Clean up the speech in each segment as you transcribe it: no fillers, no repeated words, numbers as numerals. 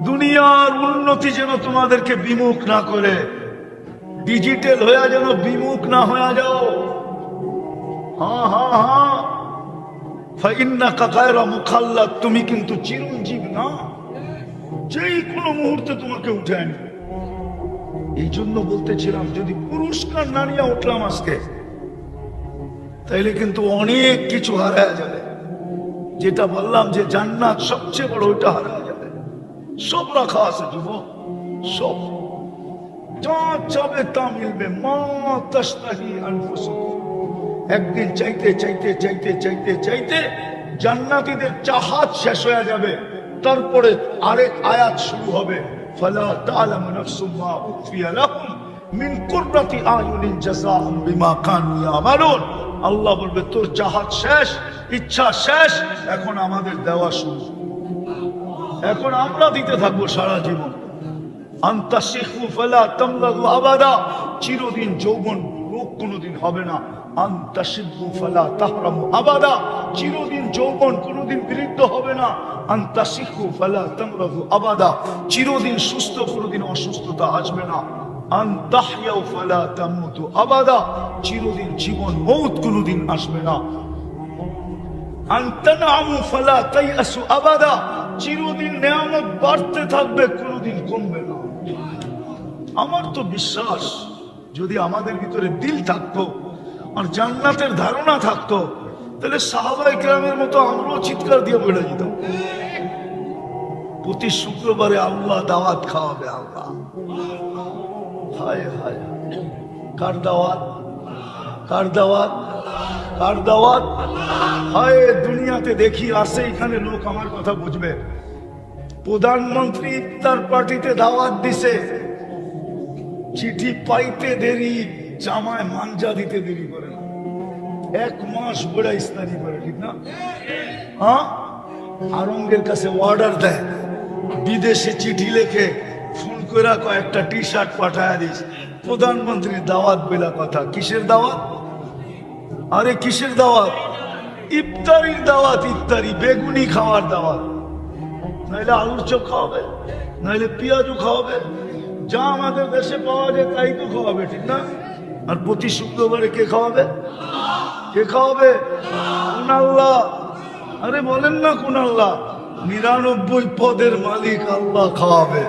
দুনিয়ার উন্নতি যেন তোমাদেরকে বিমুখ না করে, ডিজিটাল হয়ে যেন বিমুখ না হয়ে যাও। হ্যাঁ হ্যাঁ হ্যাঁ, ফাইন্নাকা গায়রা মুখাল্লাদ, তুমি কিন্তু চিরঞ্জীব না, যেই কোনো মুহূর্তে তোমাকে উঠে আনবে। এই জন্য বলতেছিলাম, যদি পুরস্কার না নিয়ে উঠলাম আজকে, তাইলে কিন্তু অনেক কিছু হারায় যাবে। যেটা বললাম যে জান্নাত সবচেয়ে বড়, ওইটা হারায় যাবে। সব রাখা আছে যুবক, সব যা চাবে তা মিলবে। মা তাশতাহি আনফুসুকুম, একদিন চাইতে চাইতে চাইতে চাইতে চাইতে জান্নাতীদের চাহাত শেষ হয়ে যাবে। তারপরে আরেক আয়াত শুরু হবে, ফালা তা'লামু নাফসুম মা উখফিয়া লাহুম মিন কুররাতি আয়ুনিন জাযাআন বিমা কানু ইয়ামালুন। আল্লাহ বলবে, তোর চাহাত শেষ, ইচ্ছা শেষ, এখন আমাদের দেওয়া শুরু। এখন আমরা দিতে থাকবো সারা জীবন। আনতা শিখু ফালা তামলাদু আবাদা, চিরদিন যৌবন রোগ কোনোদিন হবে না। আনতা শিখু ফালা তাহরামু আবাদা, চিরদিন যৌবন কোনোদিন বিরুদ্ধ হবে না। আনতা শিখু ফালা তামরাদু আবাদা, চিরদিন সুস্থ, কোনোদিন অসুস্থতা আসবে না। আনতাহইয়াউ ফালা তামুতু আবাদা, চিরদিন জীবন মৌত কোনোদিন আসবে না। আনতানামু ফালা তাইয়াসু আবাদা, চিরদিন নেয়ামত বাড়তে থাকবে, কোনোদিন কমবে না। আমার তো বিশ্বাস, যদি আমাদের ভিতরে দিল থাকতো আর জান্নাতের ধারণা থাকতো, তাহলে সাহাবায়ে কেরামের মতো আমরাও চিৎকার দিয়ে বেড়ে যেতাম। প্রতি শুক্রবারে আল্লাহ দাওয়াত খাওয়াবে। আল্লাহ, হায় হায়, কার দাওয়াত? কার দাওয়াত? কার দাওয়াত? হায়, দুনিয়াতে দেখি আসে, এখানে লোক আমার কথা বুঝবে। প্রধানমন্ত্রী ইফতার পার্টিতে দাওয়াত দিছে, চিঠি পাইতে দেরি, জামায় মাঞ্জা দিতে দেরি করে না। 1 মাস বেড়া ইসলামি করে, ঠিক না? হ্যাঁ, আরঙ্গের কাছে অর্ডার দেয়, বিদেশে চিঠি লেখে, ফোন করে কয়েকটা টি শার্ট পাঠায় দিস। প্রধানমন্ত্রীর দাওয়াত বেলা কথা। কিসের দাওয়াত? আরে কিসের দাওয়াত? ইফতারির দাওয়াত। ইফতারি, বেগুনি খাওয়ার দাওয়াত। নাইলে আলুর চপ খাওয়াবে, নাইলে পেঁয়াজু খাওয়াবে, যা আমাদের দেশে পাওয়া যায় তাই তো খাওয়াবে, ঠিক না? আর প্রতি শুক্রবারে কে খাওয়াবে? কে খাওয়াবে? কোন আল্লাহ? আরে বলেন না কোন আল্লাহ? 99 পদের মালিক আল্লাহ খাওয়াবে।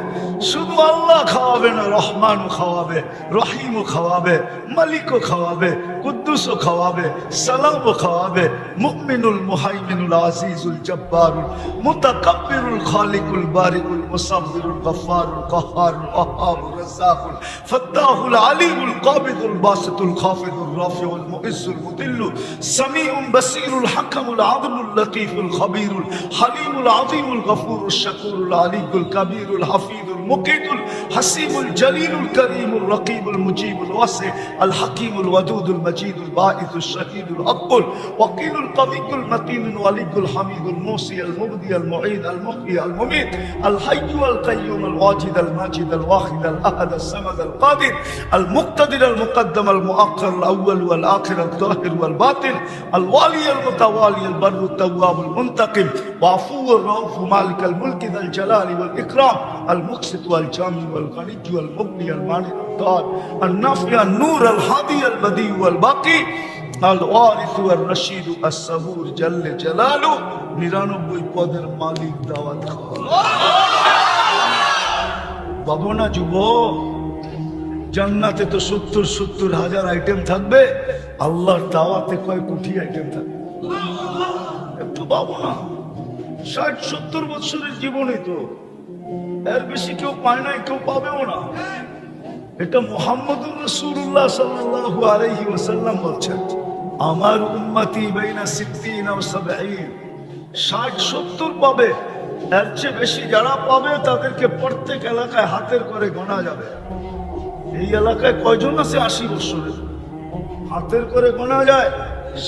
শুধু আল্লাহ খাওয়াবে না, রহমানও খাওয়াবে, রহিমও খাওয়াবে, মালিকও খাওয়াবে, কুদ্দুসও খাওয়াবে, সালামও খাওয়াবে। মুমিনুল মুহাইমিনুল আজিজুল জব্বারুল মুতাকাব্বিরুল খালিকুল বারিকুল মুসাব্বিরুল গফফারুল কাহ্হারুল ওয়াহ্হাবুর রাজ্জাকুল ফাত্তাহুল আলিমুল কাবিদুল বাসিতুল খাফিদুর রাফিউল মুইজ্জুল মুদিল্লু সামিউল বাসীরুল হাকামুল আদলুল লতীফুল খবীরুল হালিমুল আযীমুল গফুরুশ শাকুরুল আলিকুল কবীরুল হাফিজুল মুকিতুল হাসিবুল জলিলুল করিমুল রকিবুল মুজিবুল ওয়াসি আল হাকিমুল ওয়াদুদুল মজিদুল বাঈসুশ শহীদুল আকবুল ওয়াকিলুল কবিয়ুল মতিনুল ওয়ালিকুল হামিদুল মুসি আল মুবদি আল মুঈদ আল মুহয়ি আল মুমীত আল হাইয়্যু আল কাইয়্যুম আল ওয়াজিদ আল মাজিদ আল ওয়াহিদ আল আহাদ আল সামাদ আল কাদির আল মুক্তাদির আল মুকদ্দম আল মুআক্খার আল আউয়াল ওয়াল আখির আল যাহির ওয়াল বাতিন আল ওয়ালি আল মুতাওয়ালি আল বাররু আত তাওয়াব আল মুনতাকিম ওয়াফু আর রাউফ মালিক আল মুলকি যাল জালালি ওয়াল ইকরাম আল মুকসিত ওয়াল জামি ওয়াল গনি ওয়াল মুগনি আল মানি الدار النافع النور الهادي البديع والباقي الوارث والرشيد الصبور جل جلاله 99 পদের মালিক দাওয়াত বাবু না যুবক। জান্নাতে তো 70 হাজার আইটেম থাকবে, আল্লাহর দাওয়াতে কয় কোটি আইটেম থাকবে। একটু বাবু না, 60-70 বছরের জীবনে তো এর বেশি কেউ পায় নাই, কেউ পাবেও না। এটা মুহাম্মদুর রাসূলুল্লাহ সাল্লাল্লাহু আলাইহি ওয়াসাল্লাম বলছেন, আমার উম্মতি বাইনা 60 ও 70, 60-70 পাবে। এর চেয়ে বেশি যারা পাবে তাদেরকে প্রত্যেক এলাকায় হাতের করে গোনা যাবে। এই এলাকায় কয়জন আছে 80 বছরের? হাতের করে গোনা যায়।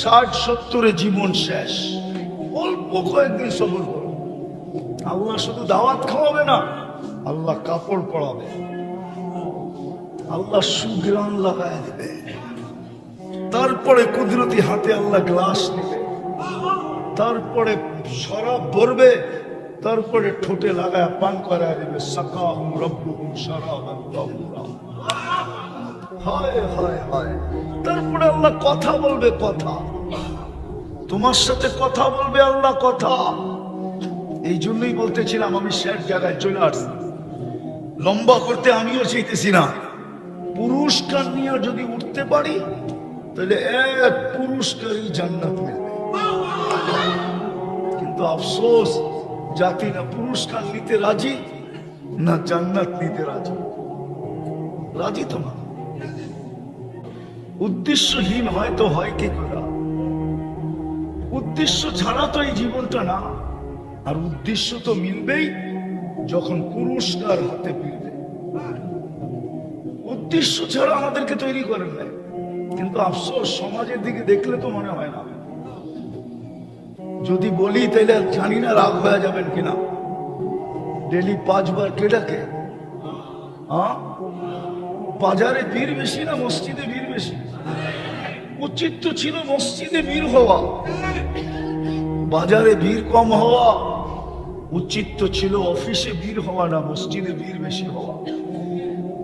60-70 জীবন শেষ। অল্প কয়েকদিন সবর করো। আল্লাহ শুধু দাওয়াত খাওয়াবে না, আল্লাহ কাপড় পরাবে, আল্লাহ সুগ্রাণ লাগায় দেবে, তারপরে কুদরতি হাতে আল্লাহ গ্লাস নেবে, তারপরে শরাব ভরবে, তারপরে ঠোঁটে লাগায় পান করায় দেবে, সাকাহুম রব্বুহুম শারাবান তাহুরা। হায় হায় হায়। তারপরে আল্লাহ কথা বলবে, কথা তোমার সাথে কথা বলবে আল্লাহ, কথা। এই জন্যই বলতেছিলাম আমি শেষ জায়গায় চলে আসছি, লম্বা করতে আমিও চাইতেছি না। পুরস্কার নিয়ে যদি উঠতে পারি তাহলে এক পুরস্কারই জান্নাত মিলবে। কিন্তু আফসোস, জাতি না পুরস্কার নিতে রাজি, না জান্নাত নিতে রাজি। রাজি তো না। উদ্দেশ্যহীন হয়তো হয় কি করে? উদ্দেশ্য ছাড়া তো এই জীবনটা না। আর উদ্দেশ্য তো মিলবেই যখন পুরস্কার হাতে মিলবে। উদ্দেশ্য ছাড়া আমাদেরকে তৈরি করেন নাই। কিন্তু আফসোস, সমাজের দিকে দেখলে তো মনে হয় না। যদি বলি তাইলে জানি না রাগ হয়ে যাবেন কিনা। ডেলি 5 বার কে ডাকে? বাজারে ভিড় বেশি না মসজিদে ভিড় বেশি? উচিত তো ছিল মসজিদে ভিড় হওয়া, বাজারে ভিড় কম হওয়া। উচিত তো ছিল অফিসে ভিড় হওয়া, না মসজিদে ভিড় বেশি হওয়া।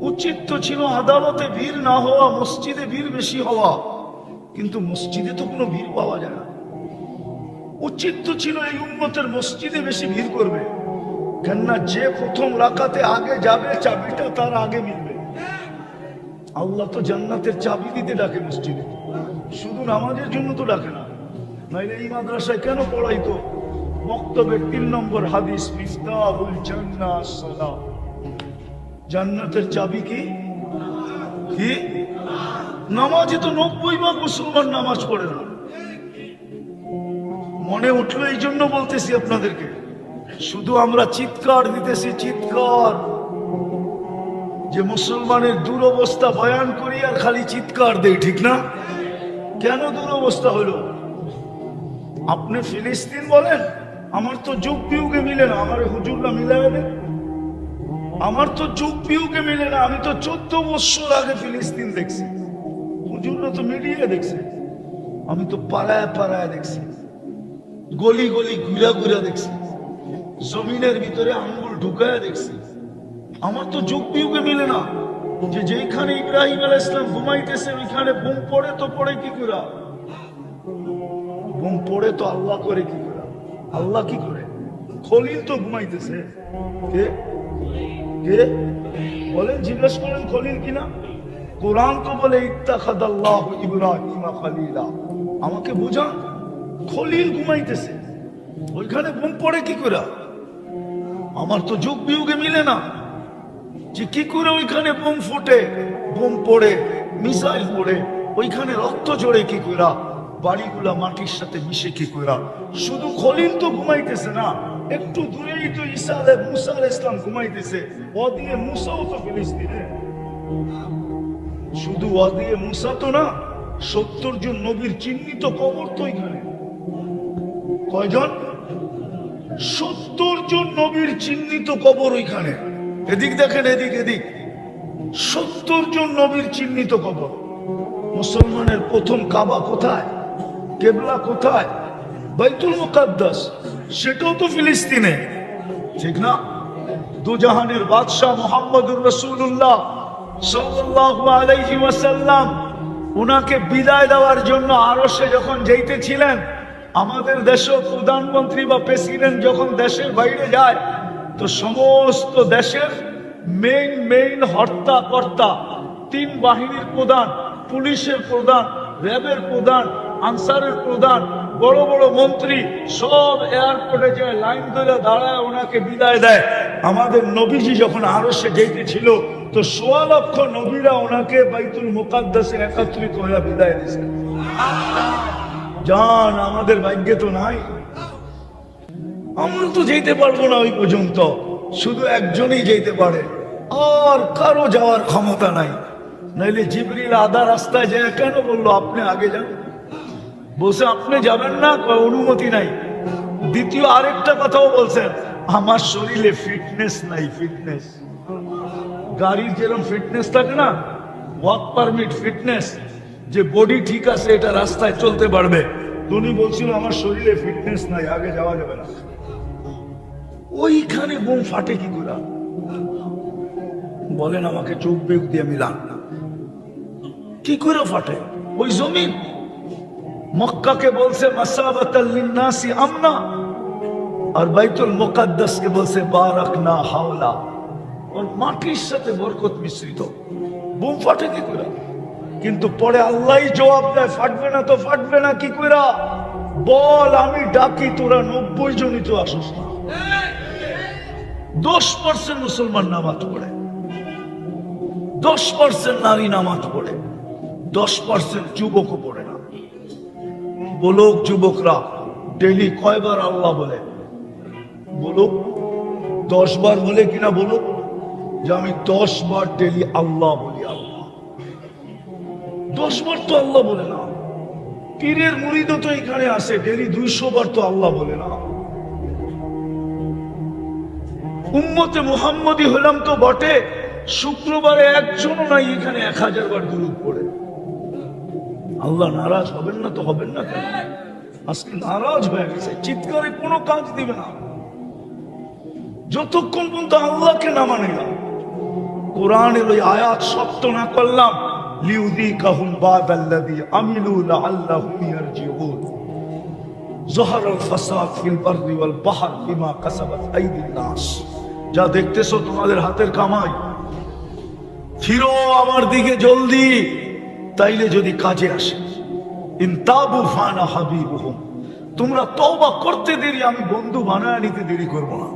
উচিত তো ছিল আদালতে ভিড় না হওয়া, মসজিদে ভিড় বেশি হওয়া। কিন্তু মসজিদে তো কোনো ভিড় পাওয়া যায় না। উচিত তো ছিল এই উম্মতের মসজিদে বেশি ভিড় করবে, কেননা যে প্রথম রাকাতে আগে যাবে চাবিটা তার আগে মিলবে। আল্লাহ তো জান্নাতের চাবি দিতে ডাকে মসজিদে, শুধু নামাজের জন্য তো ডাকে না। নাইলে এই মাদ্রাসায় কেন পড়াইতো? বক্তব্যের 3 নম্বর হাদিস, মিফতাহুল জান্নাহ সালাহ। জান্নাতের চাবি কি? কি? নামাজে তো 90% মুসলমান নামাজ পড়ে না। মনে উঠলো এই জন্য বলতেছি আপনাদেরকে। শুধু আমরা চিৎকার দিতেছি, চিৎকার, যে মুসলমানের দুরবস্থা বয়ান করি আর খালি চিৎকার দেই, ঠিক না? কেন দুরবস্থা হলো? আপনি ফিলিস্তিন বলেন, আমার তো যুগ বিয়োগে মিলে না। আমার হুজুররা মিলাবে না, আমার তো যুগ বিয়োগে মিলে না। আমি তো 14 বছর আগে ফিলিস্তিন দেখছি, হুজুররা তো মিডিয়া দেখছে। আমি তো পাড়ায় পাড়ায় দেখছি, গলি গলি ঘুরা ঘুরা দেখছি, জমিনের ভিতরে আঙ্গুল ঢুকায় দেখছি। আমার তো যুগ বিয়োগে মিলে না যে যেখানে ইব্রাহিম আলাইহিস সালাম ঘুমাইতেছে ওইখানে বোম পড়ে। তো পড়ে কি করে? বোম পড়ে তো আল্লাহ করে কি করে? আল্লাহ কি করে? খলিল তো ঘুমাইতেছে। কে কে বলেন, জিজ্ঞেস করেন খলিল কিনা? কোরআন তো বলে ইত্তাখাযাল্লাহু ইব্রাহিমা খলিলা। আমাকে বুঝান, খলিল ঘুমাইতেছে, ওইখানে বোম পড়ে কি করে? আমার তো যুগ বিয়োগে মিলে না যে কি করে ওইখানে বোম ফুটে, বোম পড়ে, মিসাইল পড়ে, ওইখানে রক্ত ঝরে কি করে, বাড়িগুলা মাটির সাথে মিশে কি করে। শুধু খলিল তো ঘুমাইতেছে না, একটু দূরেই তো মুসা আলাইহিস সালাম ঘুমাইতেছে। ওয়াদিয়ে মুসাও তো ফিলিস্তিনে। শুধু ওয়াদিয়ে মুসা তো না, 70 জন নবীর চিহ্নিত কবর তো এখানে। কয়জন? 70 জন নবীর চিহ্নিত কবর ওইখানে। এদিক দেখেন, এদিক এদিক, 70 জন নবীর চিহ্নিত কবর। মুসলমানের প্রথম কাবা কোথায়? কেবলা কোথায়? বাইতুল মুকাদ্দাস, সেটাও তো ফিলিস্তিনে, ঠিক না? দুজাহানের বাদশাহ মুহাম্মদুর রাসূলুল্লাহ সাল্লাল্লাহু আলাইহি ওয়াসাল্লাম উনাকে বিদায় দেওয়ার জন্য আরশে যখন যাইতেছিলেন, আমাদের দেশের প্রধানমন্ত্রী বা প্রেসিডেন্ট যখন দেশের বাইরে যায়, তো সমস্ত দেশের মেইন হর্তাকর্তা, 3 বাহিনীর প্রধান, পুলিশের প্রধান, র্যাবের প্রধান, আনসারের প্রধান, বড় বড় মন্ত্রী সব এয়ারপোর্টে যায় লাইন ধরে দাঁড়ায় ওনাকে বিদায় দেয়। আমাদের নবীজি যখন আরশে যাইতেছিল, তো 1.25 লক্ষ নবীরা ওনাকে বাইতুল মুকাদ্দাসে একত্রিত হয়ে বিদায় দিয়েছে। জান, আমাদের ভাগ্যে তো নাই। আমরা তো যেতে পারবো না ওই পর্যন্ত, শুধু একজনই যেতে পারে, আর কারো যাওয়ার ক্ষমতা নাই। নাইলে জিবরিল আধা রাস্তায় যায় কেন বললো আপনি আগে যান? বলছে আপনি যাবেন না, অনুমতি নাই। দ্বিতীয় আরেকটা কথাও বলছেন, আমার শরীরে ফিটনেস নাই। ফিটনেস, গাড়ির যেরকম ফিটনেস থাকে না, ওয়ার্ক পারমিট ফিটনেস, যে বডি ঠিক আছে এটা রাস্তায় চলতে পারবে, উনি বলছিল আমার শরীরে ফিটনেস নাই, আগে যাওয়া যাবে না। ওইখানে বোম ফাটে কি করে? বলেন আমাকে, চোখ বেগ দিয়ে মিলান, কি করে ফাটে? ওই জমিন মক্কাকে বলছে মাসাবাতাল লিন্নাসি আমনা, আর বাইতুল মুকাদ্দাসকে বলছে বারাকনা হাওলা। ওর মাটির সাথে বরকত মিশ্রিত, বোম ফাটে কি করে? কিন্তু পরে আল্লাহই জবাব দেয়, ফাটবে না তো ফাটবে না কি করে? বল আমি ডাকি, তোরা 90 জনই তো আসস না। 10% মুসলমান নামাজ পড়ে, 10% নারী নামাজ পড়ে, 10% যুবকও পড়ে না। বলুক যুবকরা ডেলি কয়বার আল্লাহ বলে? বলুক 10 বার বলে কিনা? বলুক যে আমি 10 বার ডেলি আল্লাহ বলি। আল্লাহ 10 বার তো আল্লাহ বলে না। পীরের মুরিদও তো এখানে আসে, ডেলি 200 বার তো আল্লাহ বলে না। উম্মতে মুহাম্মদী হলাম তো বটে, শুক্রবারে একজনও নাই এখানে 1000 বার দুরূদ পড়ে। আল্লাহ নারাজ হবেন না তো? হবেন না কেন? আজকে নারাজ হয়ে গেছে, চিৎকারে কোনো কাজ দিবে না যতক্ষণ পর্যন্ত আল্লাহকে না মানে না। কোরআনের ওই আয়াত সত্য না করলাম, লিউযীকাহুম বাদাল্লাযী আমিলু লাআল্লাহুম ইয়ারজিউন, যাহারাল ফাসাদ ফিল বাররি ওয়াল বাহর বিমা কাসাবাত আইদিন নাস। যা দেখতেছো তোমাদের হাতের কামাই, ফিরো আমার দিকে জলদি, তাইলে যদি কাজে আসে। ইনতাবু ফানা হাবিবুহুম, তোমরা তওবা করতে দেরি, আমি বন্ধু বানায় নিতে দেরি করবো না।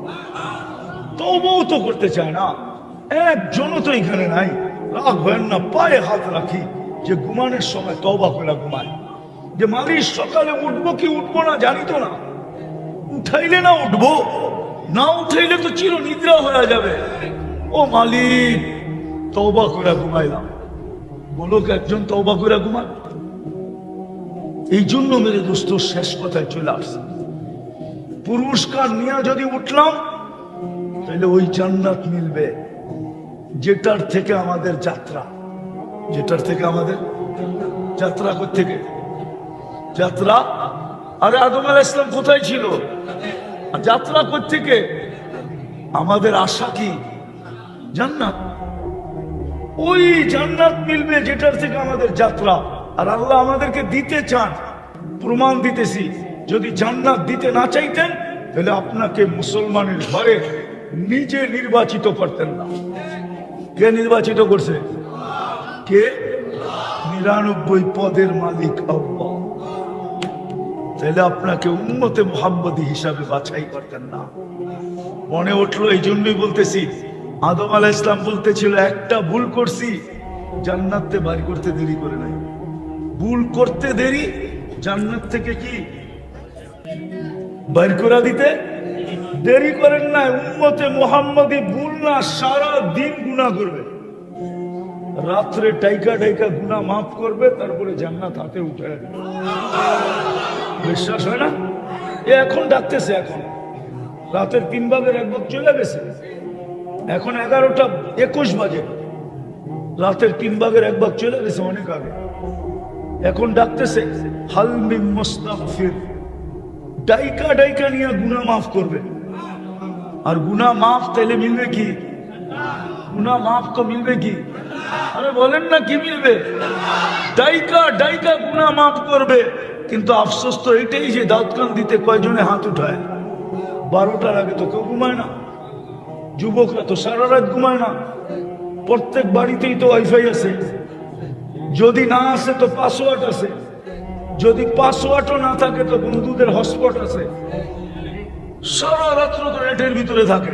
তওবাও তো করতে চায় না, একজনও তো এখানে নাই। রাগ হয় না, পায়ে হাত রাখি যে ঘুমানোর সময় তওবা করে ঘুমায়। যে মালিক সকালে উঠবো কি উঠবো না জানি তো না, উঠাইলে না উঠবো, না উঠাইলে তো চির নিদ্রা হয়ে যাবে। ও মালিক তওবা করে ঘুমাইলাম, বলুক একজন তওবা করে ঘুমায়। এই জন্য মেরে দোস্ত শেষ কথায় চলে আসছে, পুরস্কার নিয়ে যদি উঠলাম তাহলে ওই জান্নাত মিলবে যেটার থেকে আমাদের যাত্রা। যেটার থেকে আমাদের যাত্রা থেকে যাত্রা। আরে আদম আলাইহিস সালাম কোথায় ছিল? যাত্রা থেকে আমাদের আশা কি? জান্নাত। ওই জান্নাত মিলবে যেটার থেকে আমাদের যাত্রা। আর আল্লাহ আমাদেরকে দিতে চান, প্রমাণ দিতেছি। যদি জান্নাত দিতে না চাইতেন তাহলে আপনাকে মুসলমানের ঘরে নিজে নির্বাচিত করতেন না। কে নির্বাচিত করছে? কে? 99 পদের মালিক আল্লাহ। তাহলে আপনাকে উম্মতে মুহাম্মদী হিসাবে বাছাই করতেন না। মনে উঠলো, এই জন্যই বলতেছি, আদম আলাইহিস সালাম বলতেছিল একটা ভুল করছি, জান্নাতে বাড়ি করতে দেরি করে নাই। ভুল করতে দেরি, জান্নাত থেকে কি বাইর করে দিতে দেরি করেন না। উম্মতে মুহাম্মদী ভুল না, সারা দিন গুনাহ করবে, রাত্রে টাইকা টাইকা গুনাহ মাফ করবে, তারপরে জান্নাত হাতে উঠে দেবে। বিশ্বাস হয় না? এখন ডাকতেছে, এখন রাতের 3 ভাগের 1 ভাগ চলে গেছে, এখন 11:21 বাজে, রাতের 3 ভাগের 1 ভাগ চলে গেছে অনেক আগে। এখন ডাকতেছে হাল মিন মুস্তাগফির, ডাইকা ডাইকা নিয়ে গুনাহ মাফ করবে। আর গুনাহ মাফ তাইলে মিলবে কি? গুনাহ মাফ তো মিলবে কি? আরে বলেন না কি মিলবে? ডাইকা ডাইকা গুনাহ মাফ করবে। কিন্তু আফসোস তো এটাই যে দাউদ খান দিতে কয়জনে হাত উঠায়? 12টার আগে তো কেউ ঘুমায় না। যুবকরা তো সারা রাত ঘুমায় না। প্রত্যেক বাড়িতেই তো ওয়াইফাই আছে, যদি না আসে তো পাসওয়ার্ড আছে, যদি পাসওয়ার্ডও না থাকে তো বন্ধুদের হটস্পট আছে। সারা রাত্র তো নেটের ভিতরে থাকে।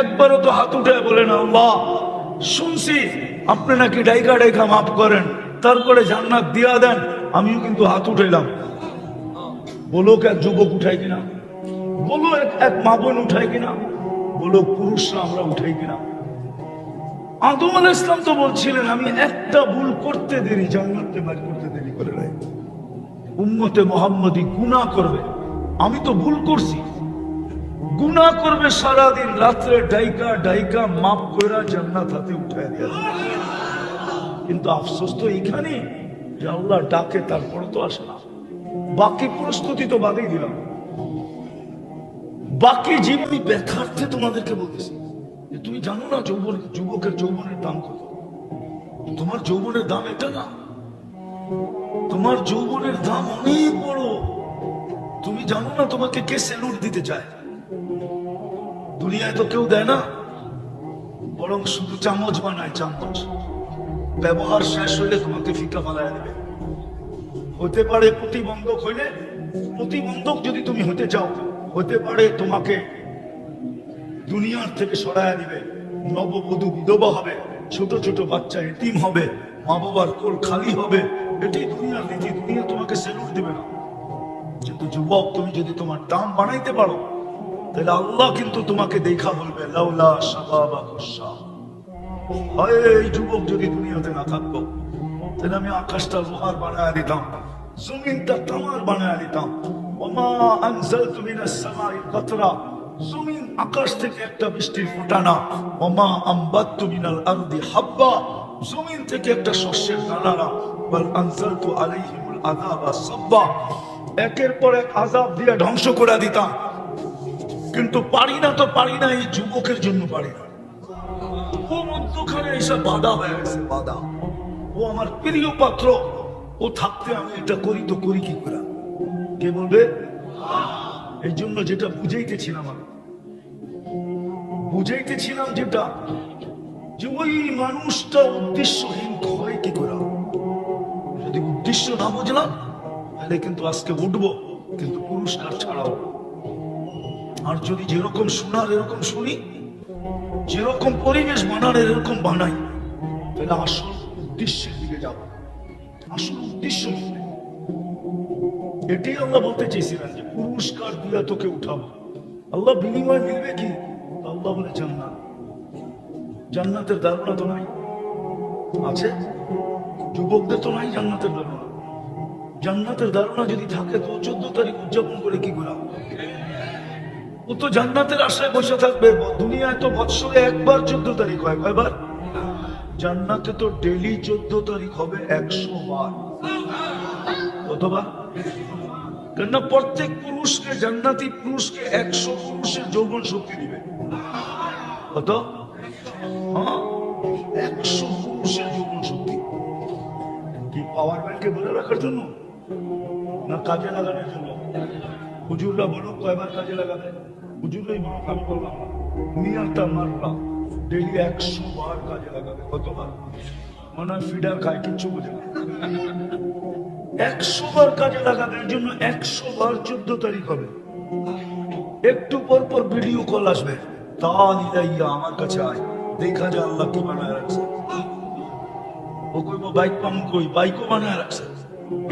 একবারও তো হাত উঠে বলে না, আল্লাহ শুনছি আপনি নাকি ডাইকা ডাইকা মাফ করেন, তারপরে জান্নাত দিয়া দেন, আমিও কিন্তু হাত উঠাইলাম। বলো এক যুবক উঠাই কিনা? বলো এক মা বোন উঠাই কিনা? বলো পুরুষরা আমরা উঠাই কিনা? আদম আলাইহিস সালাম তো বলছিলেন আমি একটা ভুল করতে দেরি, জান্নাতে বাড়ি করতে দেরি করে নাই। উম্মতে মুহাম্মদী গুনাহ করবে, আমি তো ভুল করছি, গুনাহ করবে সারাদিন, রাত্রে ডাইকা ডাইকা মাফ কইরা জান্নাত হাতে উঠায় দেয়া। কিন্তু আফসোস তো এইখানে যে আল্লাহ ডাকে তারপরে তো আসে না। বাকি প্রস্তুতি তো বাদেই দিলাম, বাকি জীবনী ব্যথার্থে তোমাদেরকে বলতেছি যে তুমি জানো না যুবকের যৌবনের দাম কত। তোমার যৌবনের দাম এটা না, তোমার যৌবনের দাম অনেক বড়। তুমি জানো না তোমাকে কে স্যালুট দিতে চায়। দুনিয়ায় তো কেউ দেয় না, বরং শুধু চামচ বানায়, চামচ। ব্যবহার শেষ হলে তোমাকে ফিকা ফালায় দেবে। হতে পারে প্রতিবন্ধক হইলে, প্রতিবন্ধক যদি তুমি হতে চাও, হতে পারে তোমাকে দুনিয়ার থেকে সরায় দিবে। নববধূ বিধবা হবে, ছোট ছোট বাচ্চা এতিম হবে, মা বাবার কোল খালি হবে। এটাই দুনিয়ার নীতি। দুনিয়া তোমাকে স্যালুট দিবে না। কিন্তু যুবক, তুমি যদি তোমার দাম বানাইতে পারো, তাহলে আল্লাহ কিন্তু তোমাকে দেখা বলবে, লাউলা শাবাবাকুশ শাব। হয় এই যুবক যদি দুনিয়াতে না থাকতো, তাহলে আমি আকাশটা লোহার বানায় দিতাম, জমিনটা তামার বানায় দিতাম। ওমা আনজালতু মিনাস সামাই কাতরা, জমিন আকাশ থেকে একটা বৃষ্টির ফোঁটা না। ওমা আম্বাততু মিনাল আরদি হাব্বা, জমিন থেকে একটা শস্যের দানা না। ওয়াল আনজালতু আলাইহিমুল আযাবা সাব্বা, একের পর এক আযাব দিয়ে ধ্বংস করে দিতাম। কিন্তু পারি না, তো পারি না, এই যুবকের জন্য পারি না। ও মধ্যখানে এসে বাধা হয়ে গেছে, বাধা। ও আমার প্রিয় পাত্র, ও থাকতে আমি এটা করি, তো করি কি করে? কে বলবে? এই জন্য যেটা বুঝাইতেছিলাম, আমি বুঝাইতেছিলাম যেটা, যে ওই মানুষটা উদ্দেশ্যহীন হয় কি করে। যদি উদ্দেশ্য না বুঝলাম, তাহলে কিন্তু আজকে উঠবো, কিন্তু পুরস্কার ছাড়াও। আর যদি যেরকম শোনার এরকম শুনি, যেরকম পরিবেশ বানার এরকম বানাই, তাহলে আসল উদ্দেশ্যের দিকে যাব। আসল উদ্দেশ্য এটাই আল্লাহ বলতে চেয়েছিলেন, যে পুরস্কার দিয়ে তোকে উঠাবো। আল্লাহ বিনিময় মিলবে কি? আল্লাহ বলে জান্নাত। জান্নাতের ধারণা তো নাই, আছে? যুবকদের তো নাই জান্নাতের ধারণা। জান্নাতের ধারণা যদি থাকে, তো 14 তারিখ উদযাপন করে কি করা? ও তো জান্নাতের আশায় বসে থাকবে। দুনিয়ায় তো বৎসরে একবার 14 তারিখ হয়, কয়বার? জান্নাতে তো ডেলি 14 তারিখ হবে 100 বার। কতবার? কেননা প্রত্যেক পুরুষকে, জান্নাতি পুরুষকে 100 পুরুষের যৌবন শক্তি দিবে। কত? হ্যাঁ, 100 পুরুষের যৌবন শক্তি। কি পাওয়ার ব্যাংকে বলে রাখার জন্য, না কাজে লাগানোর জন্য? হুজুররা বলুক কয়বার কাজে লাগাবে। হুজুররাই বলুক, আমি বললাম না। মিয়াটা মারলাম ডেলি 100 বার কাজে লাগাবে। কতবার? মনে হয় ফিডার খায়, কিচ্ছু বুঝে না। 100 বার কাজে লাগাবে। এর জন্য 100 বার 14 তারিখ হবে। একটু পর পর ভিডিও কল আসবে, তাল ইলাইয়া, আমার কাছে আয়, দেখা যায় আল্লাহ কি বানায় রাখছে। ও কইব বাইক পাম, কই বাইকও বানায় রাখছে।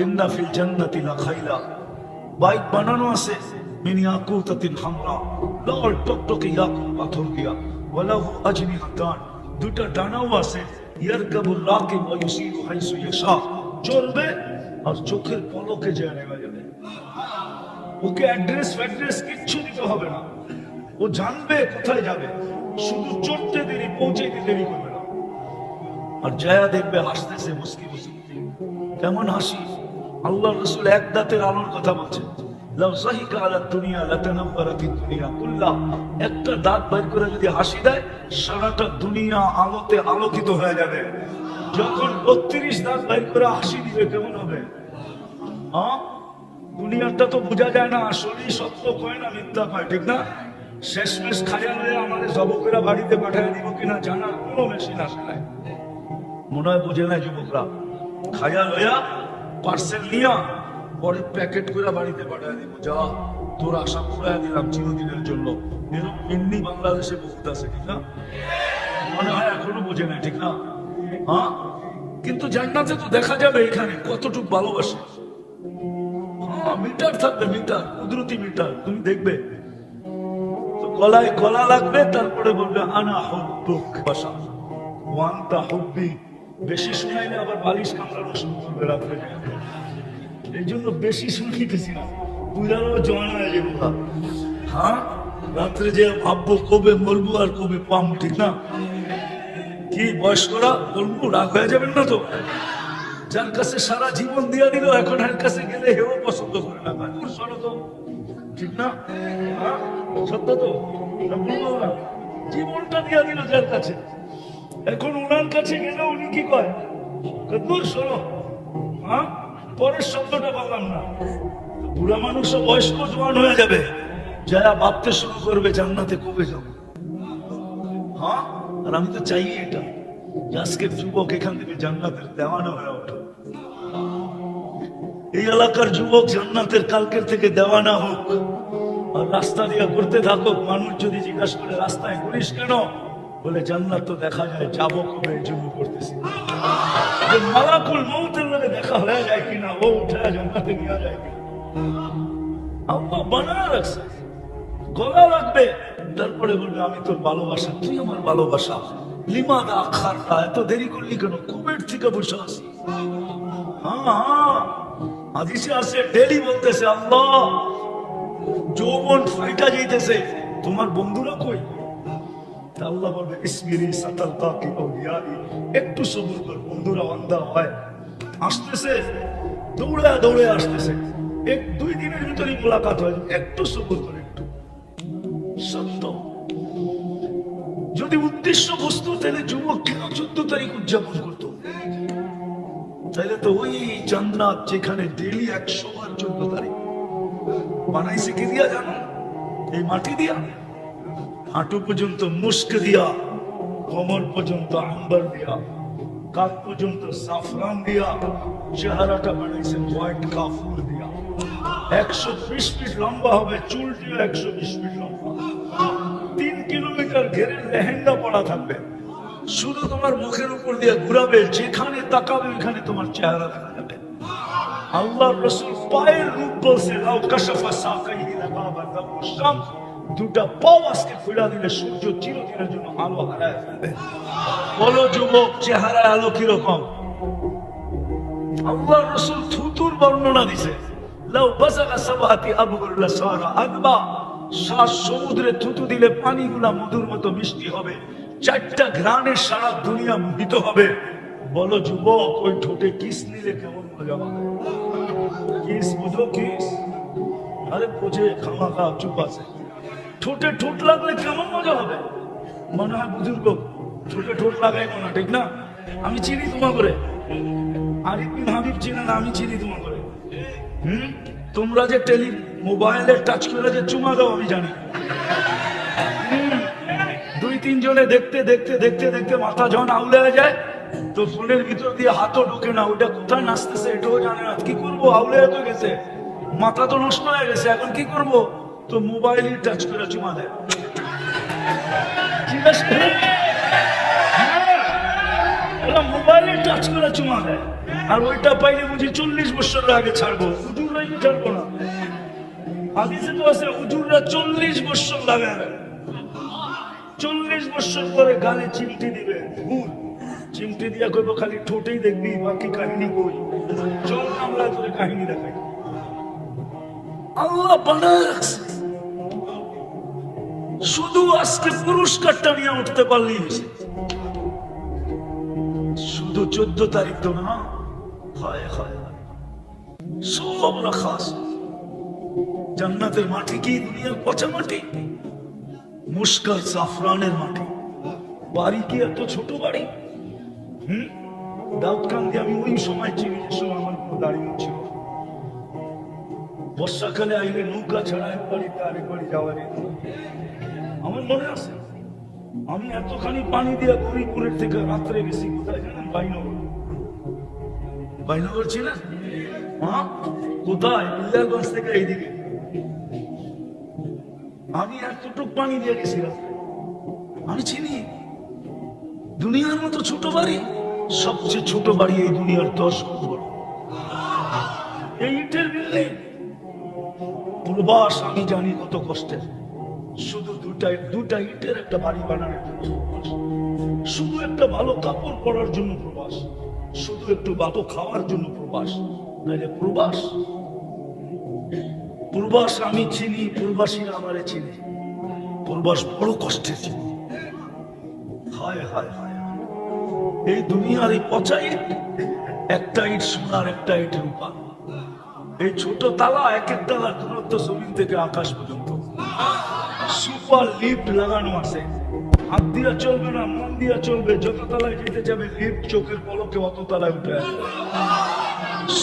ইন্না ফিল জান্নাতি লা খাইলা, বাইক বানানো আছে। মিন ইয়াকুতাতিন হামরা, লাল টকটকে ইয়াকুত পাথর দিয়া। ওয়ালাহু আজনিহাতান, দুইটা ডানাও আছে। ইয়ারকাবুর রাকিব ওয়া ইউসিরু হাইসু ইয়াশা, চলবে আর চোখের পলকে যায় নেমে যাবে। ওকে অ্যাড্রেস ফ্যাড্রেস কিচ্ছু দিতে হবে না, ও জানবে কোথায় যাবে। শুধু চড়তে দেরি, পৌঁছাইতে দেরি করবে না। আর জায়া দেখবে হাসতেছে মুস্কি মুস্কি। কেমন হাসি! আল্লাহ রাসূল এক দাঁতের আলোর কথা বলছেন। লাউ যাহিকা আলা দুনিয়া লাতানাব্বারাতিদ দুনিয়া কুল্লাহ, একটা দাঁত বাইর করে যদি হাসি দেয়, সারাটা দুনিয়া আলোতে আলোকিত হয়ে যাবে। যখন 32 দাঁত বাইর করে হাসি দিবে, কেমন হবে? হ্যাঁ, দুনিয়াটা তো বোঝা যায় না, আসলেই সত্য কয় না মিথ্যা কয়, ঠিক না? শেষমেশ খায়া লয়ে আমাদের যুবকেরা বাড়িতে পাঠিয়ে দিব কিনা জানার কোনো মেশিন আসে নাই। মনে হয় বোঝে না যুবকরা। খায়া লয়া পার্সেল নিয়া পরে প্যাকেট করে বাড়িতে পাঠিয়ে দিব, যা তোর আশা পুরাই দিলাম চিরদিনের জন্য। এরকম এমনি বাংলাদেশে বহুত আছে, ঠিক না? মনে হয় এখনো বোঝে না, ঠিক না? হ্যাঁ, কিন্তু জান্নাতে তো দেখা যাবে এখানে কতটুকু ভালোবাসে। মিটার থাকবে, মিটার, কুদরতি মিটার, তুমি দেখবে। তো গলায় গলা লাগবে, তারপরে বলবে আনা হুব্বুক বাসা ওয়ান্তা হুব্বি। বেশি শুনাইলে আবার বালিশ কামড়ানো শুরু করবে রাত্রে। এই জন্য বেশি শুনাইতেছি না, বুঝারও জোয়ান হয়ে যাবো। হ্যাঁ, রাত্রে যে ভাববো কবে বলবো আর কবে পাম, ঠিক না? কি বয়স্করা বলবো, রাগ হয়ে যাবেন না তো? যার কাছে সারা জীবন দিয়ে দিল, এখন এর কাছে গেলে হেও পছন্দ করে না, ঠিক না? সত্য তো? জীবনটা দিয়া দিল যার কাছে, এখন ওনার কাছে গেলে উনি কি কয়? দূর শোনো, হ্যাঁ পরের শব্দটা বললাম না। বুড়া মানুষও বয়স্ক জোয়ান হয়ে যাবে, যারা ভাবতে শুরু করবে জান্নাতে কবে যাবে। হ্যাঁ, আর আমি তো চাই এটা, আজকের যুবক এখান থেকে জান্নাতের দেওয়ানা হয়ে ওঠে। এই এলাকার যুবক জান্নাতের কালকের থেকে দেওয়ানা হোক, আর রাস্তা দিয়ে করতে থাকুক। মানুষ যদি জিজ্ঞাসা করে রাস্তায় করিস কেন, বলে জান্নাত তো দেখা যায়, যাবো কবে এই জন্য করতেছি। মালাকুল মউতের লগে দেখা হয়ে যায় কিনা, ও উঠে জান্নাতে নিয়ে যায় কিনা, আল্লাহ বানায় রাখছে। গলা লাগবে, তারপরে বলবে আমি তোর ভালোবাসা, তুই আমার ভালোবাসা। লিমাদা আখারটা, এত দেরি করলি কেন? কবের থেকে বসে আছি। হ্যাঁ, হাদিসে আছে, ডেলি বলতেছে আল্লাহ যৌবন ফাইটা যাইতেছে, তোমার বন্ধুরা কই? আল্লাহ বলবে ইসমিরি সাতালকা কি আউলিয়াই, একটু সবুর কর, বন্ধুরা বান্দা হয় আসতেছে, দৌড়ে দৌড়ে আসতেছে, এক দুই দিনের ভিতরেই মোলাকাত হয়, একটু সবুর করে, একটু সত্য। যদি উদ্দেশ্য বস্তু, তাহলে যুবক কেন 14 তারিখ উদযাপন করতো? তাহলে তো ওই জান্নাত যেখানে ডেলি 100 বার 14 তারিখ বানাইছে কি দিয়া জানো? এই মাটি দিয়া, হাঁটু পর্যন্ত মুস্ক দিয়া, কোমর পর্যন্ত আম্বার দিয়া, কাঁধ পর্যন্ত সাফরান দিয়া, চেহারাটা বানাইছে হোয়াইট কাফুর দিয়া। 120 ফিট লম্বা হবে, চুল দিয়ে 120 ফিট লম্বা, 3 কিলোমিটার ঘেরে লেহেঙ্গা পড়া থাকবে, শুধু তোমার মুখের উপর দিয়ে ঘুরাবে, যেখানে তাকাবে ওইখানে তোমার চেহারা দেখা যাবে। আল্লাহ রাসূল পায়ের রূপ বলছে, লাউ কাশাফা সাকাইহি লাগাবা যাবুশ শামস, দুটা পাও আজকে খুলে দিলে সূর্য চিরদিনের জন্য আলো হারায় ফেলবে। বলো যুবক, চেহারা আলো কিরকম? আল্লাহ রাসূল থুতুর বর্ণনা দিছে, লাউ বাসাগা সাবাতি আবগুল্লা সারা আদবা, 7 সমুদ্রে থুতু দিলে পানিগুলা মধুর মতো মিষ্টি হবে, 4টা ঘ্রাণে সারা দুনিয়া মোহিত হবে। বলো যুবক, ওই ঠোঁটে কিস নিলে কেমন মজা হবে? কিস বুঝো, কিস? আরে বুঝে খামাখা চুপ আছে। ঠোঁটে ঠোঁট লাগলে কেমন মজা হবে? মনে হয় বুজুর্গ ঠোঁটে ঠোঁট লাগাই না, ঠিক না? আমি চিনি তোমা করে, আরিফ বিন হাবিব চিনে না, আমি চিনি তোমা করে। তোমরা যে মোবাইলে টাচ করে যে চুমা দাও আমি জানি। 2-3 জনে দেখতে দেখতে দেখতে দেখতে মাথা যখন আউলে হয়ে যায়, তো ফোনের ভিতর দিয়ে হাতও ঢোকে না, ওটা কোথায় নাচতেছে এটাও জানে না। কি করবো, আউলে হয়ে গেছে, মাথা তো নষ্ট হয়ে গেছে, এখন কি করবো? তো মোবাইলে টাচ করে চুমা দেয়। মোবাইলে টাচ করে চুমা দেয়, আর ওইটা পাইলে বুঝি 40 বছর আগে ছাড়বো, হুজুররা ছাড়বো না। হাদিসে তো আছে হুজুররা 40 বছর লাগায়, 40 বছর পরে গালে চিমটি দিবে, ভুল চিমটি দিয়া কইব খালি ঠোঁটেই দেখবি, বাকি কাহিনী কই? চল আমরা তোরে কাহিনী দেখাই। আল্লাহ বানায় রাখছে, শুধু আজকে পুরস্কারটা নিয়ে উঠতে পারলি, শুধু 14 তারিখ তো না, হয় হয় সব রাখা আছে। জান্নাতের মাটি কি দুনিয়ার পচা মাটি? মুস্কাল জাফরানের মাটি। বাড়ি কি এত ছোট বাড়ি? দাউদকান্দি আমি ওই সময় চিনি, যে সময় আমার কোনো গাড়ি ছিল। বর্ষাকালে আইলে নৌকা ছাড়া এক বাড়িতে আরেক বাড়ি যাওয়ার আমার মনে আছে। আমি এতখানি পানি দিয়ে গরিপুরের থেকে রাত্রে গেছি, কোথায় জানেন? বাইনগর। বাইনগর ছিলেন? কোথায়? ইন্দিরাগঞ্জ থেকে এইদিকে। আমি এতটুক পানি দিয়ে গেছি রাত্রে। আমি চিনি দুনিয়ার মতো ছোট বাড়ি, সবচেয়ে ছোট বাড়ি এই দুনিয়ার 10 গুণ বড়। এই ইটের বিল্ডিং। প্রবাস আমি জানি কত কষ্টের। শুধু দুটা ইটের একটা বাড়ি বানানোর জন্য প্রবাস, শুধু একটা ভালো কাপড় পরার জন্য প্রবাস, শুধু একটু ভালো খাওয়ার জন্য প্রবাস। নাইলে প্রবাস, প্রবাস আমি চিনি, প্রবাসীরা আমারে চিনি। প্রবাস বড় কষ্টের ছিল। হায় হায় হায়, এই দুনিয়ার এই পচা ইট, একটা ইট সোনার, একটা ইট রূপা। এই ছোট তালা, এক এক তালা দূরত্ব জমিন থেকে আকাশ পর্যন্ত। সুপার লিফট লাগানো আছে, হাত দিয়া চলবে না, মন দিয়া চলবে, যত তলায় যেতে যাবে লিফট চোখের পলকে অত তলায় উঠে আসবে।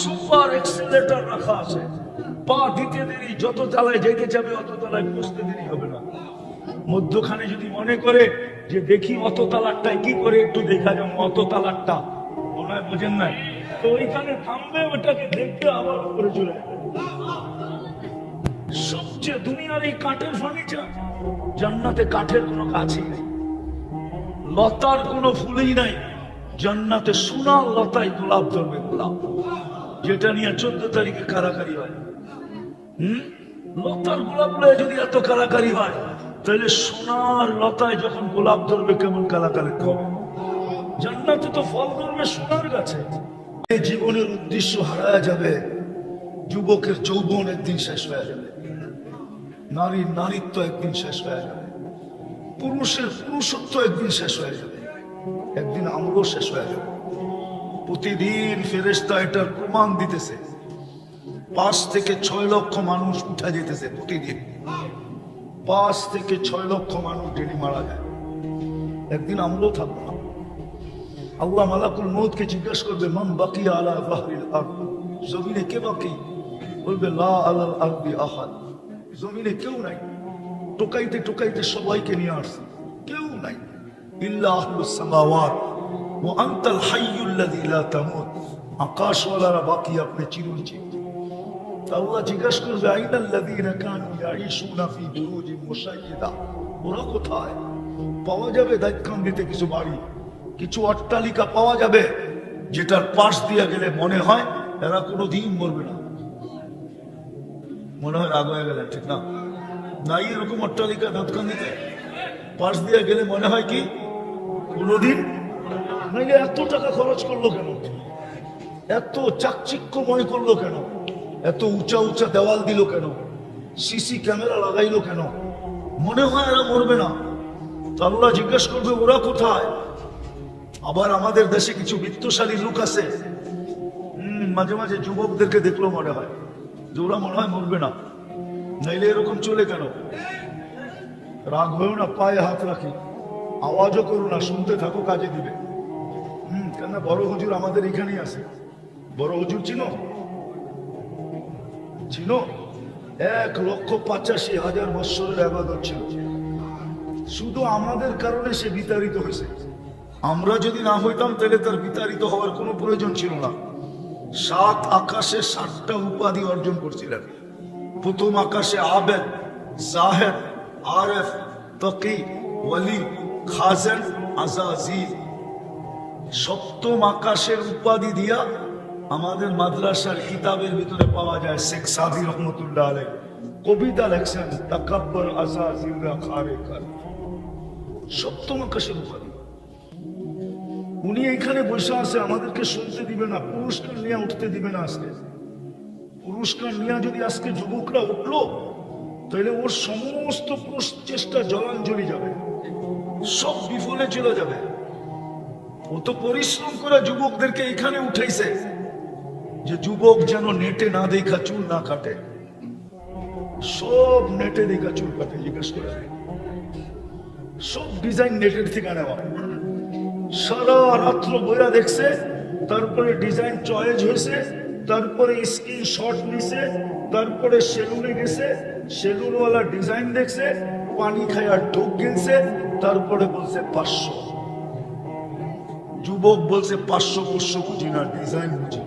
সুপার এক্সেলেটর রাখা আছে, পা দিতে দেরি, যত তলায় যেতে যাবে অত তলায় পৌঁছতে দেরি হবে না। মধ্যখানে যদি মনে করে যে দেখি অত তালাকটাই কি করে একটু দেখা যাবো অত তালাকটা, মনে হয় বোঝেন নাই, তো ওইখানে থামবে, ওটাকে দেখতে আবার উপরে চলে যাবে। সবচেয়ে দুনিয়ার এই কাঠের ফার্নিচার, জান্নাতে কাঠের কোনো গাছই নেই, লতার কোনো ফুলই নাই। জান্নাতে সোনার লতায় গোলাপ ধরবে, গোলাপ, যেটা নিয়ে 14 তারিখে কারাকারি হয়। লতার গোলাপ লয়ে যদি এত কারাকারি হয়, তাহলে সোনার লতায় যখন গোলাপ ধরবে কেমন কালাকালি হবে। জান্নাতে তো ফল ধরবে সোনার গাছে। জীবনের উদ্দেশ্য হারায় যাবে, যুবকের যৌবন একদিন শেষ হয়ে যাবে, নারীর নারীত্ব একদিন শেষ হয়ে যাবে, পুরুষের পুরুষত্ব একদিন শেষ হয়ে যাবে, একদিন আমরাও শেষ হয়ে যাবে। প্রতিদিন ফেরেশতা এটার প্রমাণ দিতেছে, 5 থেকে 6 লক্ষ মানুষ উঠা যেতেছে প্রতিদিন, 5 থেকে 6 লক্ষ মানুষ ডেলি মারা যায়, একদিন আমরাও থাকবো না। আল্লাহ মালাকুল মউতকে জিজ্ঞাসা করবে, মান বাকিয়া আলা যাহরিল আরদ, জমিনে কে বাকি? বলবে লা আলাল আরদি আহাদ, জমিনে কেউ নাই। টোকাইতে টোকাইতে সবাইকে নিয়ে আসছে, কেউ নাই। ইল্লা আহলুস সামাওয়াত ওয়া আনতাল হাইয়ুল্লাযী লা তামুত, আকাশওয়ালারা বাকি, আপনি চিরঞ্জীব। আল্লাহ জিজ্ঞাসা করবে, আইনাল্লাযীনা কানু ইয়াঈশুনা ফি বুরুজিন মুশাইয়্যিদা, ওরা কোথায়? পাওয়া যাবে দায়িত্বকান্দিতে কিছু বাড়ি, কিছু অট্টালিকা পাওয়া যাবে, যেটার পাশ দিয়ে গেলে মনে হয় এরা কোনোদিন মরবে না, মনে হয় রাগ হয়ে গেলেন, ঠিক না? নাই এরকম অট্টালিকা দাঁতকান্দিতে, পাশ দিয়ে গেলে মনে হয় কি কোনোদিন, নাইলে এত টাকা খরচ করলো কেন, এত চাকচিক্যময় করলো কেন, এত উঁচা উঁচা দেওয়াল দিল কেন, সিসি ক্যামেরা লাগাইলো কেন? মনে হয় এরা মরবে না। তো আল্লাহ জিজ্ঞেস করবে, ওরা কোথায়? আবার আমাদের দেশে কিছু বিত্তশালী লোক আছে, মাঝে মাঝে যুবকদেরকে দেখলো মনে হয় যে ওরা মনে হয় মরবে না, নাইলে এরকম চলে কেন? রাগ হয়েও না, পায়ে হাত রাখি, আওয়াজও করো না, শুনতে থাকো, কাজে দিবে। কেন? বড় হুজুর আমাদের এখানেই আছে, বড় হুজুর চিনো? চিনো? 1,85,000 বৎসরের ইবাদত ছিল, শুধু আমাদের কারণে সে বিতাড়িত হয়েছে। আমরা যদি না হইতাম তাহলে তার বিতাড়িত হওয়ার কোনো প্রয়োজন ছিল না। 7 আকাশে 7টা উপাধি অর্জন করছিলেন। প্রথম আকাশে আবেদ, জাহেদ, আরেফ, তকি, ওয়ালি, খাজেন, আজাজিল। সপ্তম আকাশের উপাধি দিয়া আমাদের মাদ্রাসার কিতাবের ভিতরে পাওয়া যায়, শেখ সাদি রহমতুল্লাহ আলাইহ কবিতা লেখছেন, তাকাব্বর আজাজিলরা খারে খারে, সপ্তম আকাশের উপাধি। উনি এখানে বসে আছে, আমাদেরকে শুনতে দিবে না, পুরস্কার নিয়ে উঠতে দিবে না। আজকে পুরস্কার নিয়ে যদি আজকে যুবকরা উঠলো, তাহলে ওর সমস্ত প্রচেষ্টা জলাঞ্জলি যাবে, সব বিফলে চলে যাবে। ও তো পরিশ্রম করে যুবকদেরকে এখানে উঠাইছে, যে যুবক যেন নেটে না দেখা চুল না কাটে। সব নেটে দেখা চুল কাটে, জিজ্ঞেস করে সব ডিজাইন নেটের থেকে নেওয়া। সারা রাত্র বইরা দেখছে, তারপরে ডিজাইন চয়েস হয়েছে, তারপরে স্ক্রিনশট নিছে, তারপরে সেলুনে গেছে, সেলুনওয়ালা ডিজাইন দেখছে, পানি খায়া ঢোক গেলছে, তারপরে বলছে 500। যুবক বলছে 500 বুঝি না, ডিজাইন বুঝি,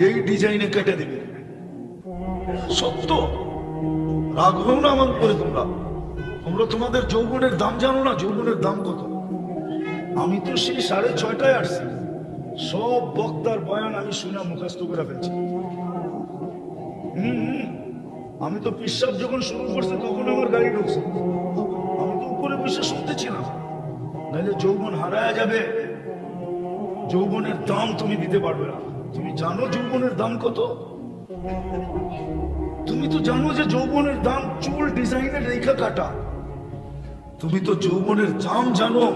এই ডিজাইনে কেটে দেবে। সত্য, রাগ হও না আমার উপরে তোমরা। তোমরা তোমাদের যৌবনের দাম জানো না, যৌবনের দাম কত? আমি তো সেই 6:30টায় আসছি, সব বক্তার বয়ান আমি শুনে মুখস্থ করে ফেলছি। আমি তো পিশাব যখন শুরু করছে তখন আমার গাড়ি ঢুকছে, আমি তো উপরে বসে শুনতেছিলাম। নাহলে যৌবন হারায় যাবে, যৌবনের দাম তুমি দিতে পারবে না। তুমি জানো যৌবনের দাম কত? তুমি তো জানো যে যৌবনের দাম চুল ডিজাইনের রেখা কাটা। তুমি তো যৌবনের দাম জানো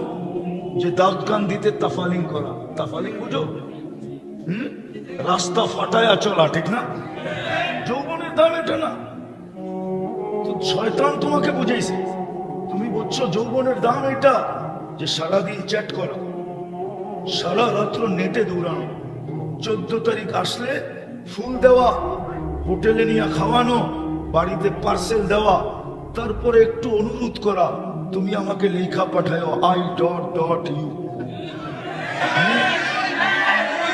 যে দাঁত কান দিতে তাফালিং করা। তাফালিং বুঝো? রাস্তা ফাটায়া চলা, ঠিক না? যৌবনের দাম এটা না। তো শয়তান তোমাকে বুঝাইছে। তুমি বুঝছো যৌবনের দাম এটা, যে সারাদিন চ্যাট করা, সারা রাত্র নেটে দৌড়ানো, 14 তারিখ আসলে ফুল দেওয়া, হোটেলে নিয়ে খাওয়ানো, বাড়িতে পার্সেল দেওয়া, তারপরে একটু অনুরোধ করা, তুমি আমাকে লেখা পাঠাও I.U।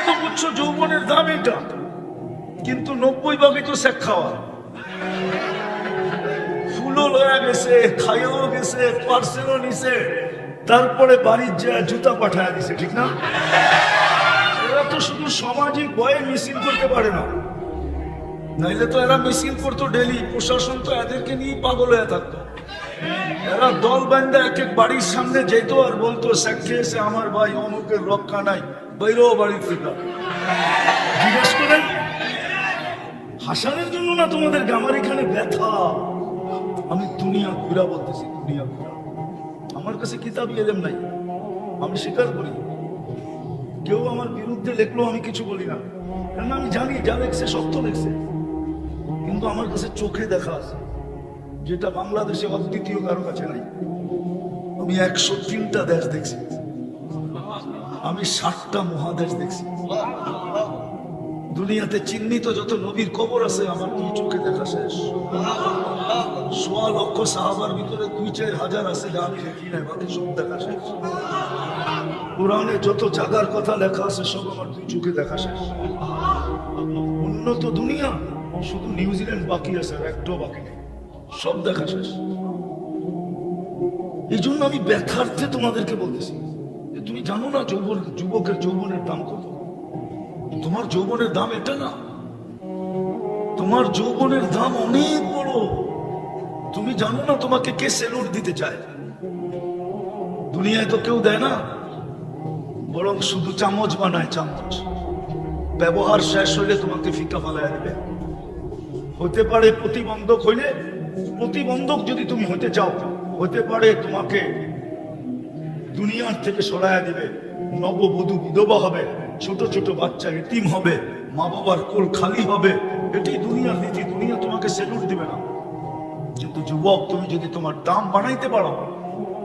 তো বুঝছো যৌবনের দাম এটা। কিন্তু 90 ভাগে তো শেখ খাওয়া, ফুলও লয়া গেছে, খাইও গেছে, পার্সেলও নিছে, তারপরে বাড়ির যে জুতা পাঠায় দিছে, ঠিক না? এরা তো শুধু সামাজিক ভয়ে মিছিল করতে পারে না, নাইলে তো এরা মিছিল করতো ডেলি। প্রশাসন তো এদেরকে নিয়ে পাগল হয়ে থাকতো। এরা দল বান্ধা এক এক বাড়ির সামনে যেত আর বলতো, সাক্ষী এসে আমার ভাই অমুকের রক্ষা নাই, বাইরেও বাড়ির থেকে জিজ্ঞেস করেন। হাসানের জন্য না তোমাদেরকে, আমার এখানে ব্যথা। আমি দুনিয়া ঘুরা বলতেছি, দুনিয়া ঘুরা। আমার কাছে কিতাবি এলেম নাই, আমি স্বীকার করি। কেউ আমার বিরুদ্ধে লেখলো, আমি কিছু বলি না, কারণ আমি জানি যা লেখছে সত্য লেখছে। কিন্তু আমার কাছে চোখে দেখা আছে, যেটা বাংলাদেশে অদ্বিতীয় কারো কাছে নাই। আমি 103টা দেশ দেখছি, আমি 60টা মহাদেশ দেখছি। দুনিয়াতে চিহ্নিত যত নবীর কবর আছে আমার 2 চোখে দেখা শেষ। 1.25 লক্ষ সাহাবার ভিতরে 2-4 হাজার আছে যা আমি দেখি নাই, বাকি সব দেখা শেষ। কোরআনে যত জাগার কথা লেখা আছে সব আমার 2 চোখে দেখা শেষ। উন্নত দুনিয়া শুধু নিউজিল্যান্ড বাকি আছে, আর একটাও বাকি নেই, সব দেখা শেষ। এই জন্য আমি ব্যথার্থে তোমাদেরকে বলতেছি যে তুমি জানো না যুবকের যৌবনের দাম কত। তোমার যৌবনের দাম এটা না, তোমার যৌবনের দাম অনেক বড়। তুমি জানো না তোমাকে কে সেলুট দিতে চায়। দুনিয়ায় তো কেউ দেয় না, বরং শুধু চামচ বানায়, চামচ। ব্যবহার শেষ হইলে তোমাকে ফিকা ফালাইয়া দেবে। হতে পারে প্রতিবন্ধক হইলে, প্রতিবন্ধক যদি তুমি হতে চাও, হতে পারে তোমাকে দুনিয়ার থেকে সরাইয়া দিবে। নববধূ বিধবা হবে, ছোট ছোট বাচ্চা এতিম হবে, মা বাবার কোল খালি হবে। এটাই দুনিয়ার নীতি। দুনিয়া তোমাকে সেলুট দিবে না। কিন্তু যুবক, তুমি যদি তোমার দাম বানাইতে পারো,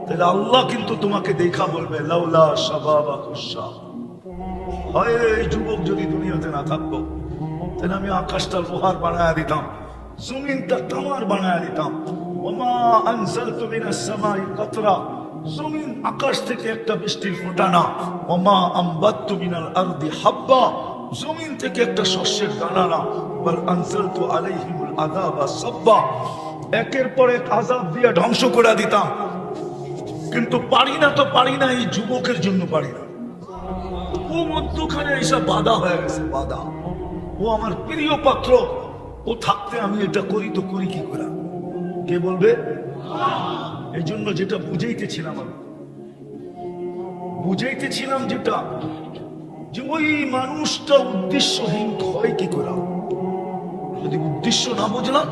তাহলে আল্লাহ কিন্তু তোমাকে দেখা বলবে, লাউলা শাবাবা কুশা। হয় এই যুবক যদি দুনিয়াতে না থাকতো, তাহলে আমি আকাশটা লোহার বানায়া দিতাম, জমিনটা তামার বানায়া দিতাম। ওমা আনজালতু মিনাস সামাই কাতরা, জমিন আকাশ থেকে একটা বৃষ্টির ফোঁটা না। ওমা আমবাততু মিনাল আরদি হাব্বা, জমিন থেকে একটা শস্যের দানা না। ওয়াল আনজালতু আলাইহিমুল আযাবা সাব্বা, একের পর এক আযাব দিয়ে ধ্বংস করে দিতাম। কিন্তু পারি না, তো পারি না, এই যুবকের জন্য পারি না। ও মধ্যখানে এইসব বাধা হয়ে গেছে, বাধা। ও আমার প্রিয় পাত্র, ও থাকতে আমি এটা করি, তো করি কি করে? কে বলবে? এই জন্য যেটা বুঝাইতেছিলাম, আমি বুঝাইতেছিলাম যেটা, যে ওই মানুষটা উদ্দেশ্যহীন হয় কি করে? যদি উদ্দেশ্য না বুঝলাম,